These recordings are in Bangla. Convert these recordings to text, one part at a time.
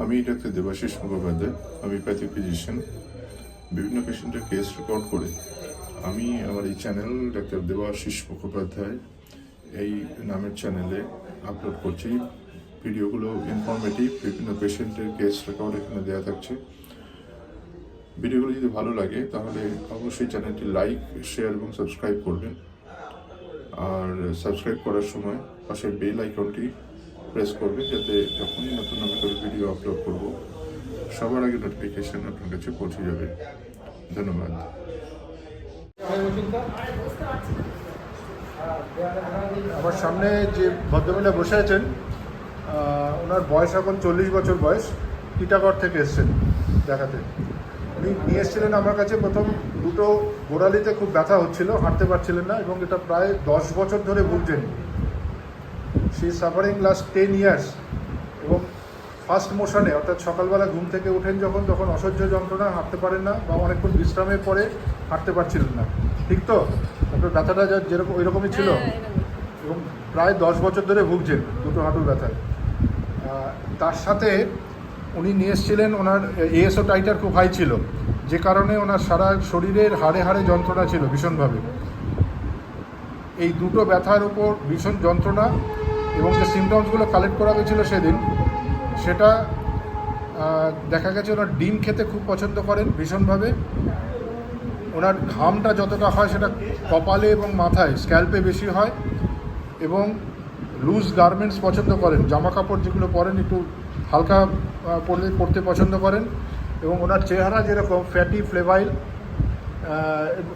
আমি doctor Debashis Mukhopadhyay, homeopathic physician. বিভিন্ন পেশেন্টের কেস রেকর্ড করে আমি আমার এই চ্যানেল ডাক্তার দেবাশিস মুখোপাধ্যায় এই নামের চ্যানেলে আপলোড করছি। ভিডিওগুলো ইনফরমেটিভ, বিভিন্ন পেশেন্টের কেস রেকর্ড এখানে দেওয়া থাকছে। ভিডিওগুলো যদি ভালো লাগে তাহলে অবশ্যই চ্যানেলটি লাইক, শেয়ার এবং সাবস্ক্রাইব করবেন। আর সাবস্ক্রাইব করার সময় পাশে বেল আইকনটি প্রেস করবেন, যাতে যখনই নতুন আমি করে ভিডিও আপলোড করব সবার আগে নোটিফিকেশন আপনার কাছে পৌঁছে যাবে। ধন্যবাদ। আমার সামনে যে ভদ্রমহিলা বসে আছেন, ওনার বয়স এখন 40 বছর বয়স। টিটাগড় থেকে এসছেন দেখাতে। উনি নিয়ে এসেছিলেন আমার কাছে প্রথম দুটো গোড়ালিতে খুব ব্যথা হচ্ছিল, হাঁটতে পারছিলেন না, এবং এটা প্রায় 10 বছর ধরে ভুগছেন। She is suffering last 10 years. এবং ফার্স্ট মোশনে, অর্থাৎ সকালবেলা ঘুম থেকে ওঠেন যখন, তখন অসহ্য যন্ত্রণা, হাঁটতে পারেন না, বা অনেকক্ষণ বিশ্রামের পরে হাঁটতে পারছিলেন না। ঠিক তো? আপনার ব্যথাটা যেরকম ওই রকমই ছিল, এবং প্রায় 10 বছর ধরে ভুগছেন দুটো হাঁটুর ব্যথায়। তার সাথে উনি নিয়ে এসেছিলেন, ওনার এএসও টাইটার খুব হাই ছিল, যে কারণে ওনার সারা শরীরের হাড়ে হাড়ে যন্ত্রণা ছিল ভীষণভাবে। এই দুটো ব্যথার উপর ভীষণ যন্ত্রণা, এবং যে সিমটমসগুলো কালেক্ট করা হয়েছিল সেদিন, সেটা দেখা গেছে ওনার ডিম খেতে খুব পছন্দ করেন ভীষণভাবে। ওনার ঘামটা যতটা হয় সেটা কপালে এবং মাথায়, স্ক্যাল্পে বেশি হয়, এবং লুজ গার্মেন্টস পছন্দ করেন, জামা কাপড় যেগুলো পরেন একটু হালকা পরতে পছন্দ করেন। এবং ওনার চেহারা যেরকম ফ্যাটি ফ্লেভাইল,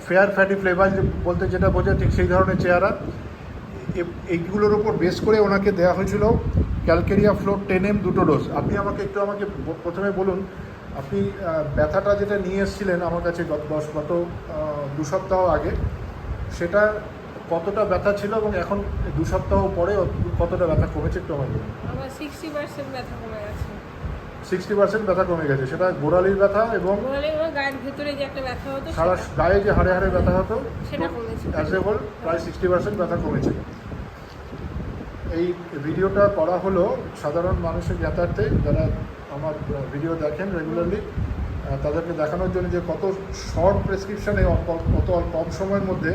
ফেয়ার ফ্যাটি ফ্লেভাইল বলতে যেটা বোঝায়, ঠিক সেই ধরনের চেহারা। এইগুলোর উপর বেস করে ওনাকে দেওয়া হয়েছিল ক্যালকেরিয়া ফ্লোর 10mg 2 ডোজ। আপনি আমাকে প্রথমে বলুন, আপনি ব্যথাটা যেটা নিয়ে এসেছিলেন আমার কাছে গত 2 সপ্তাহ আগে, সেটা কতটা ব্যথা ছিল, এবং এখন 2 সপ্তাহ পরে কতটা ব্যথা কমেছে, একটু আমার বলুন। আমার 60% ব্যথা কমে গেছে। 60% ব্যথা কমে গেছে। সেটা গোড়ালির ব্যথা এবং গায়ের ভেতরে যে একটা ব্যথা হতো, সারা গায়ে যে হাড়ে হাড়ে ব্যথা হতো, সেটা কমেছে। অ্যাজ এ হোল প্রায় 60% ব্যথা কমেছে। এই ভিডিওটা করা হলো সাধারণ মানুষের জ্ঞাতার্থে, যারা আমার ভিডিও দেখেন রেগুলারলি, তাদেরকে দেখানোর জন্য যে কত শর্ট প্রেসক্রিপশানে কত কম সময়ের মধ্যে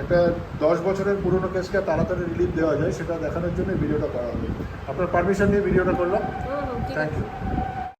একটা 10 বছরের পুরনো কেসকে তাড়াতাড়ি রিলিফ দেওয়া যায়, সেটা দেখানোর জন্য ভিডিওটা করা হলো। আপনার পারমিশন নিয়ে ভিডিওটা করলাম। Thank you.